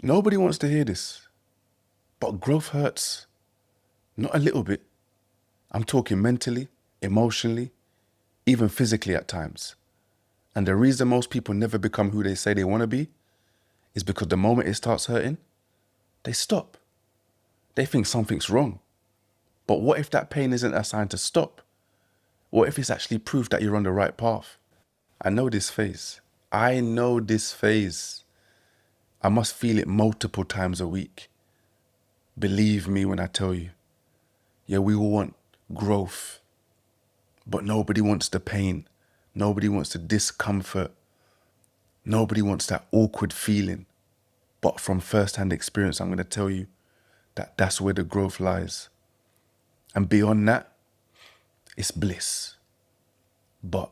Nobody wants to hear this, but growth hurts. Not a little bit. I'm talking mentally, emotionally, even physically at times. And the reason most people never become who they say they want to be is because the moment it starts hurting, they stop. They think something's wrong. But what if that pain isn't a sign to stop? What if it's actually proof that you're on the right path? I know this phase. I know this phase. I must feel it multiple times a week. Believe me when I tell you. Yeah, we all want growth, but nobody wants the pain. Nobody wants the discomfort. Nobody wants that awkward feeling. But from first-hand experience, I'm going to tell you that that's where the growth lies. And beyond that, it's bliss. But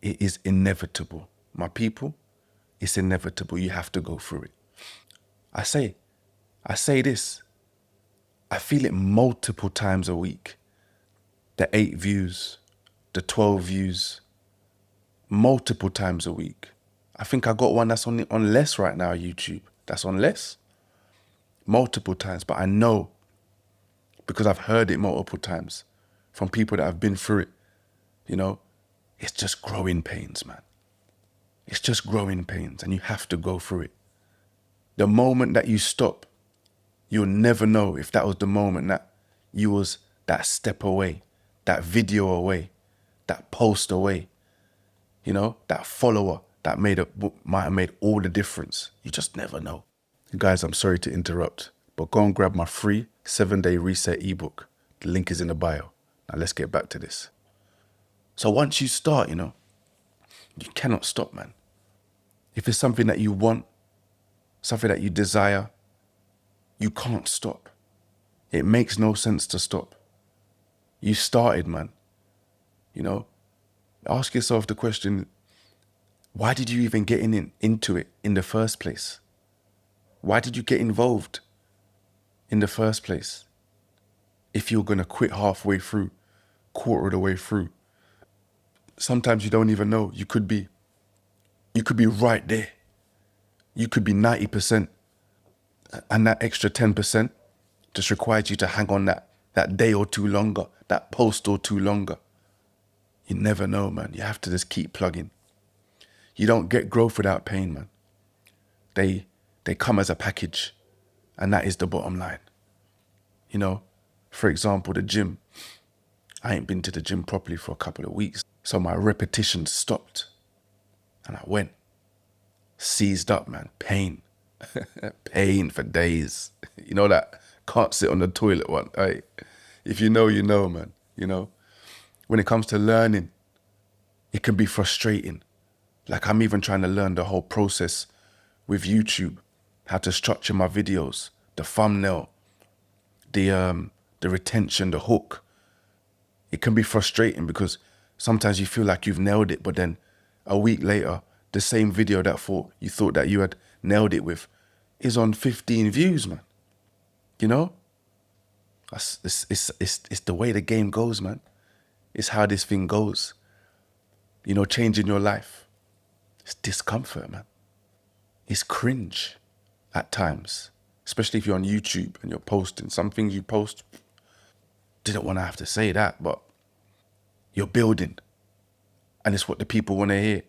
it is inevitable. My people, it's inevitable. You have to go through it. I say this. I feel it multiple times a week. The 8 views, the 12 views, multiple times a week. I think I got one that's on less right now, YouTube. That's on less. Multiple times, but I know because I've heard it multiple times from people that have been through it. You know, it's just growing pains, man. It's just growing pains, and you have to go through it. The moment that you stop, you'll never know if that was the moment that you was that step away, that video away, that post away, you know, that follower that might have made all the difference. You just never know. Guys, I'm sorry to interrupt, but go and grab my free 7-day reset ebook. The link is in the bio. Now let's get back to this. So once you start, you cannot stop, man. If it's something that you want, something that you desire, you can't stop. It makes no sense to stop. You started, man. Ask yourself the question, why did you even get into it in the first place? Why did you get involved in the first place? If you're going to quit halfway through, quarter of the way through, sometimes you don't even know. You could be right there. You could be 90%, and that extra 10% just requires you to hang on that day or two longer, that post or two longer. You never know, man. You have to just keep plugging. You don't get growth without pain, man. They come as a package, and that is the bottom line. For example, the gym. I ain't been to the gym properly for a couple of weeks, so my repetition stopped, and I went. Seized up, man. Pain. Pain for days. You know that can't sit on the toilet one. Hey, if you know, you know, man. When it comes to learning, it can be frustrating. Like I'm even trying to learn the whole process with YouTube, how to structure my videos, the thumbnail, the retention, the hook. It can be frustrating because sometimes you feel like you've nailed it, but then a week later, the same video you thought that you had nailed it with is on 15 views, man. It's the way the game goes, man. It's how this thing goes. Changing your life. It's discomfort, man. It's cringe at times, especially if you're on YouTube and you're posting. Some things you post, didn't want to have to say that, but you're building. And it's what the people want to hear.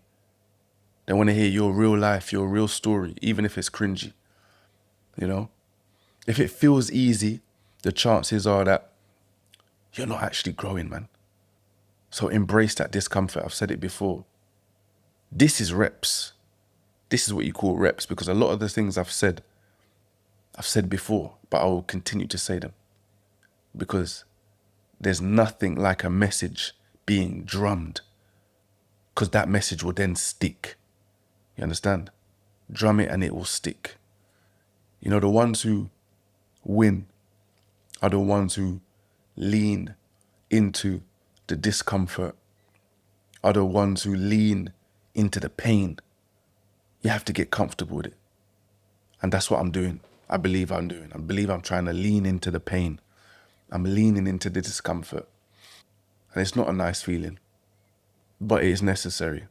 They want to hear your real life, your real story, even if it's cringy. If it feels easy, the chances are that you're not actually growing, man. So embrace that discomfort. I've said it before. This is reps. This is what you call reps, because a lot of the things I've said before, but I will continue to say them because there's nothing like a message being drummed, because that message will then stick. You understand? Drum it and it will stick. The ones who win are the ones who lean into the discomfort, are the ones who lean into the pain. You have to get comfortable with it. And that's what I'm doing. I believe I'm doing. I believe I'm trying to lean into the pain. I'm leaning into the discomfort. And it's not a nice feeling, but it is necessary.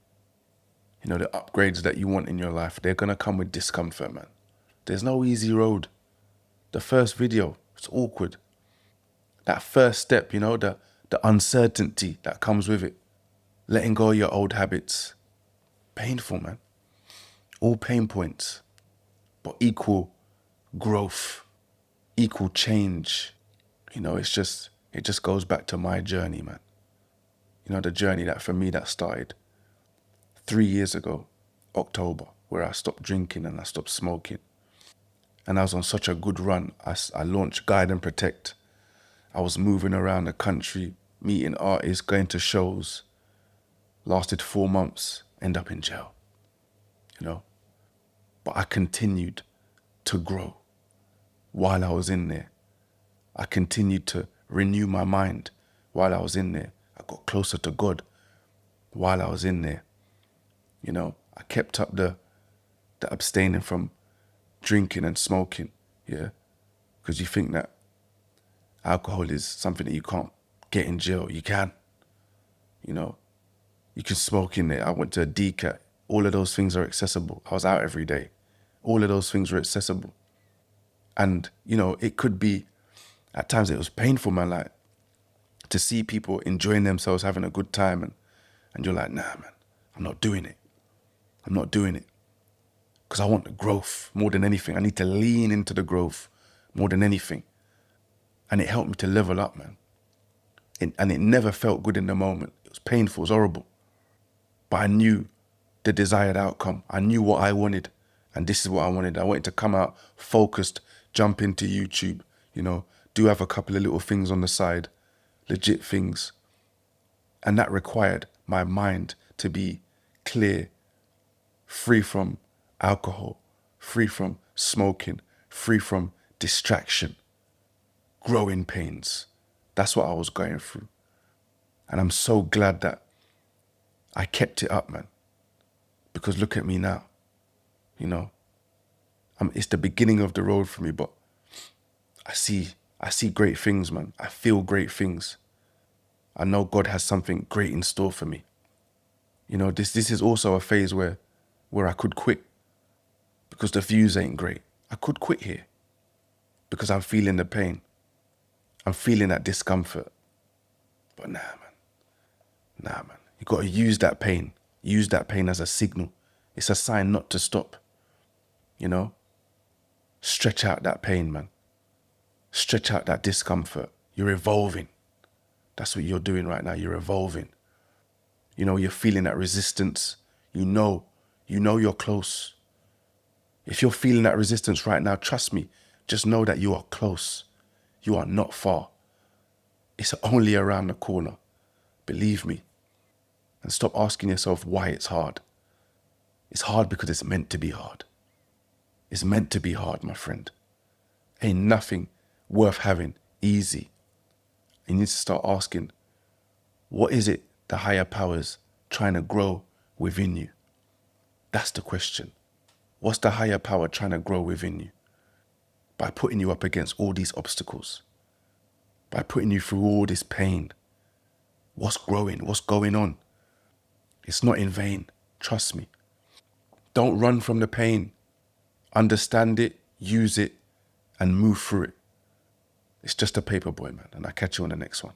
The upgrades that you want in your life, they're going to come with discomfort, man. There's no easy road. The first video, it's awkward. That first step, the uncertainty that comes with it. Letting go of your old habits. Painful, man. All pain points, but equal growth, equal change. It just goes back to my journey, man. The journey that for me that started 3 years ago, October, where I stopped drinking and I stopped smoking. And I was on such a good run. I launched Guide and Protect. I was moving around the country, meeting artists, going to shows. Lasted 4 months, end up in jail, But I continued to grow while I was in there. I continued to renew my mind while I was in there. I got closer to God while I was in there. I kept up the abstaining from drinking and smoking, yeah? Because you think that alcohol is something that you can't get in jail. You can, You can smoke in there. I went to a DCAT. All of those things are accessible. I was out every day. All of those things were accessible. And, it could be, at times it was painful, man, like, to see people enjoying themselves, having a good time, and you're like, nah, man, I'm not doing it. I'm not doing it. Because I want the growth more than anything. I need to lean into the growth more than anything. And it helped me to level up, man. And it never felt good in the moment. It was painful, it was horrible. But I knew the desired outcome. I knew what I wanted. And this is what I wanted. I wanted to come out focused, jump into YouTube, do have a couple of little things on the side, legit things. And that required my mind to be clear, free from alcohol, free from smoking, free from distraction, growing pains. That's what I was going through. And I'm so glad that I kept it up, man. Because look at me now, it's the beginning of the road for me, but I see great things, man. I feel great things. I know God has something great in store for me. This is also a phase where I could quit because the views ain't great. I could quit here because I'm feeling the pain. I'm feeling that discomfort. But nah, man. You got to use that pain. Use that pain as a signal. It's a sign not to stop. Stretch out that pain, man. Stretch out that discomfort. You're evolving. That's what you're doing right now. You're evolving. You're feeling that resistance. You know you're close. If you're feeling that resistance right now, trust me, just know that you are close. You are not far. It's only around the corner. Believe me. And stop asking yourself why it's hard. It's hard because it's meant to be hard. It's meant to be hard, my friend. Ain't nothing worth having easy. You need to start asking, what is it the higher powers trying to grow within you? That's the question. What's the higher power trying to grow within you? By putting you up against all these obstacles, by putting you through all this pain. What's growing? What's going on? It's not in vain. Trust me. Don't run from the pain. Understand it, use it, and move through it. It's just a paper boy, man. And I'll catch you on the next one.